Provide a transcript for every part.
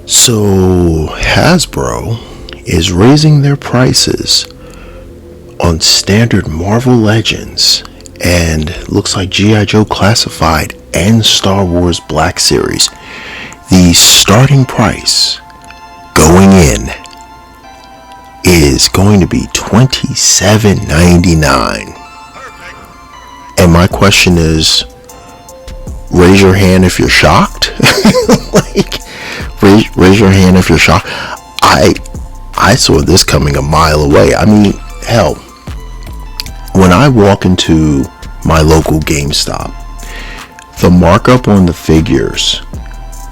So Hasbro is raising their prices on standard Marvel Legends and looks like G.I. Joe Classified and Star Wars Black Series. The starting price going in is going to be $27.99. And my question is, raise your hand if you're shocked. Raise your hand if you're shocked. I saw this coming a mile away. I mean, hell, when I walk into my local GameStop, the markup on the figures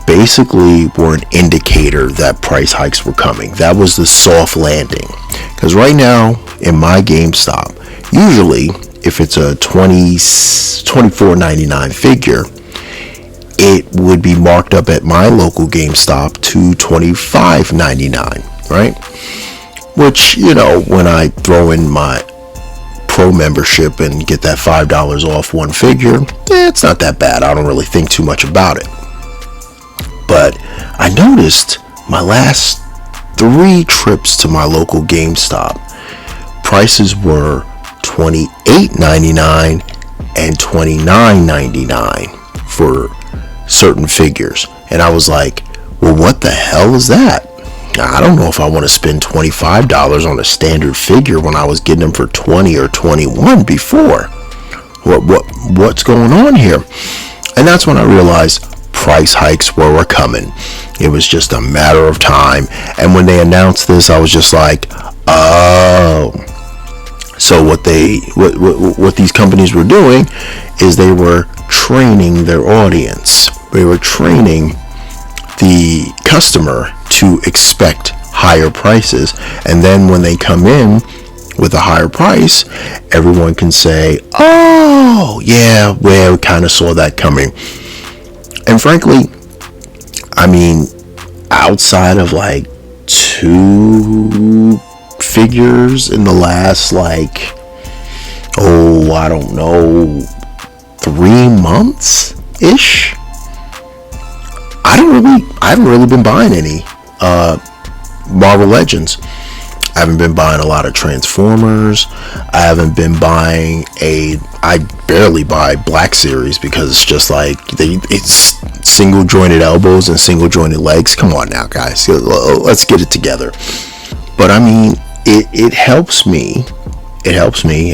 basically were an indicator that price hikes were coming. That was the soft landing. Because right now in my GameStop, usually if it's a $24.99 figure, it would be marked up at my local GameStop to $25.99, right? Which, you know, when I throw in my pro membership and get that $5 off one figure, it's not that bad. I don't really think too much about it. But I noticed my last 3 trips to my local GameStop, prices were $28.99 and $29.99 for certain figures. And I was like, well, what the hell is that? I don't know if I want to spend $25 on a standard figure when I was getting them for $20 or $21 before. What's going on here? And that's when I realized price hikes were coming. It was just a matter of time. And when they announced this, I was just like, oh. So what these companies were doing is they were training their audience. They were training the customer to expect higher prices, and then when they come in with a higher price, everyone can say, oh yeah, well, we kind of saw that coming. And frankly, I mean, outside of like 2 figures in the last I don't know, 3 months ish, I haven't really been buying any Marvel Legends. I haven't been buying a lot of Transformers. I haven't been buying I barely buy Black Series because it's just like it's single jointed elbows and single jointed legs. Come on now, guys, let's get it together. But I mean, it helps me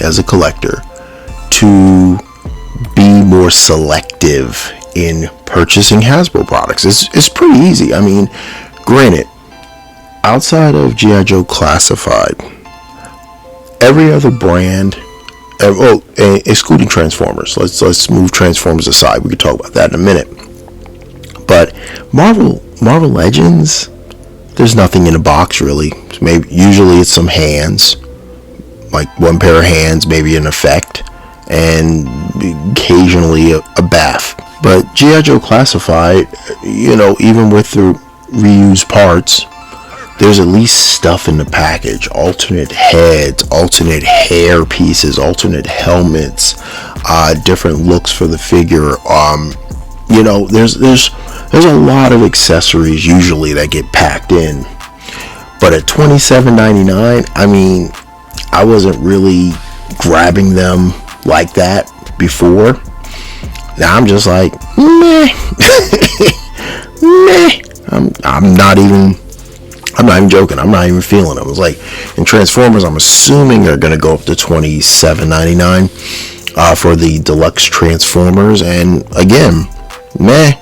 as a collector to be more selective in purchasing Hasbro products. It's pretty easy. I mean, granted, outside of G.I. Joe Classified, every other brand, excluding Transformers. Let's move Transformers aside. We can talk about that in a minute. But Marvel Legends, there's nothing in a box really. Usually it's some hands, like one pair of hands, maybe an effect, and occasionally a bath. But G.I. Joe Classified, you know, even with the reused parts, there's at least stuff in the package. Alternate heads, alternate hair pieces, alternate helmets, different looks for the figure. You know, there's a lot of accessories usually that get packed in. But at $27.99, I mean, I wasn't really grabbing them like that before. Now I'm just like, meh. Meh. I'm not even joking. I'm not even feeling them. I was like, in Transformers, I'm assuming they're going to go up to $27.99 for the deluxe Transformers. And again, meh.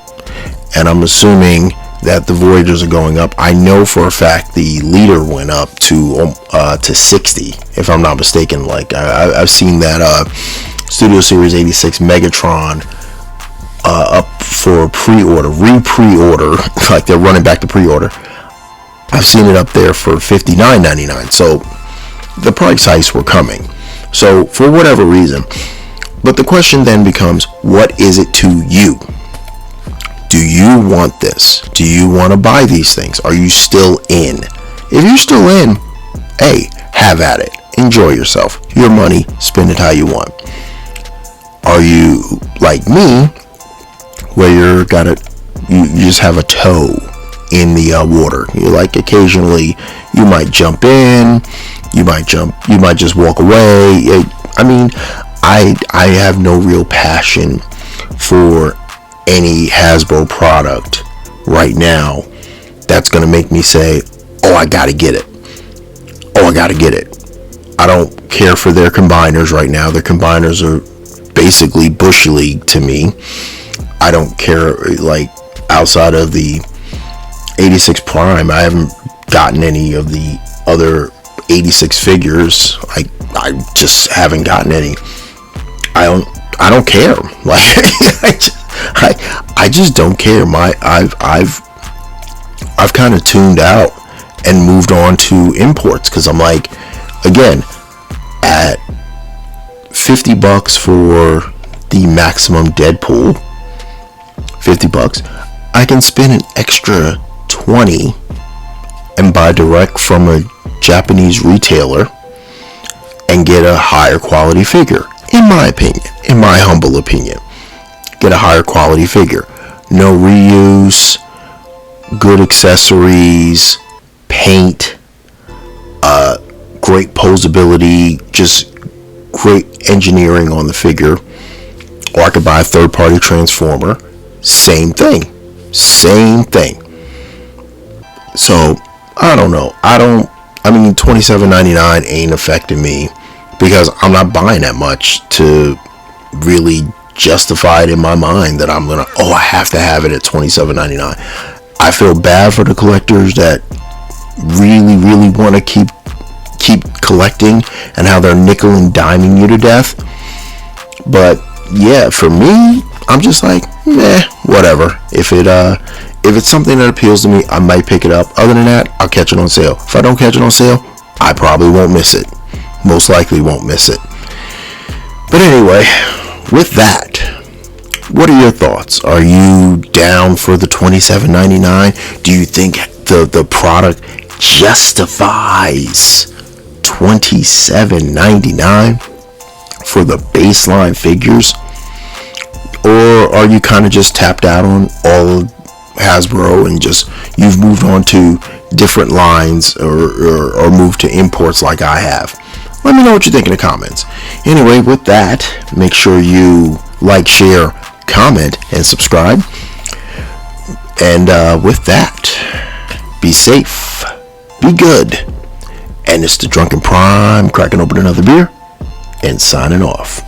And I'm assuming that the Voyagers are going up. I know for a fact the Leader went up to $60, if I'm not mistaken. Like I've seen that Studio Series 86 Megatron up for pre-order, like they're running back to pre-order. I've seen it up there for $59.99. So the price hikes were coming. So for whatever reason. But the question then becomes, what is it to you? Do you want this? Do you want to buy these things? Are you still in? If you're still in, hey, have at it. Enjoy yourself. Your money, spend it how you want. Are you like me, where you just have a toe in the water. You like occasionally you might jump in, you might just walk away. I mean, I have no real passion for any Hasbro product right now that's going to make me say, oh, I gotta get it. Oh, I gotta get it. I don't care for their combiners right now. Their combiners are basically Bush League to me. I don't care, like, outside of the 86 Prime, I haven't gotten any of the other 86 figures. I just haven't gotten any. I don't care. Like, I just don't care. I've kind of tuned out and moved on to imports, because I'm like, again, at $50 for the maximum Deadpool, $50, I can spend an extra 20 and buy direct from a Japanese retailer and get a higher quality figure. In my opinion, in my humble opinion, get a higher quality figure. No reuse, good accessories, paint, great posability, just great engineering on the figure. Or I could buy a third-party transformer. Same thing. So I don't know. I mean, $27.99 ain't affecting me, because I'm not buying that much to really justify it in my mind that I'm gonna, I have to have it at $27.99. I feel bad for the collectors that really want to keep collecting, and how they're nickel and diming you to death. But yeah, for me, I'm just like, whatever. If it's something that appeals to me, I might pick it up. Other than that, I'll catch it on sale. If I don't catch it on sale, I probably won't miss it. Most likely won't miss it. But anyway, with that, what are your thoughts? Are you down for the $27.99? Do you think the product justifies $27.99 for the baseline figures? Or are you kind of just tapped out on all of Hasbro and just you've moved on to different lines or moved to imports like I have? Let me know what you think in the comments. Anyway, with that, make sure you like, share, comment, and subscribe. And with that, be safe, be good. And it's the Drunken Prime cracking open another beer and signing off.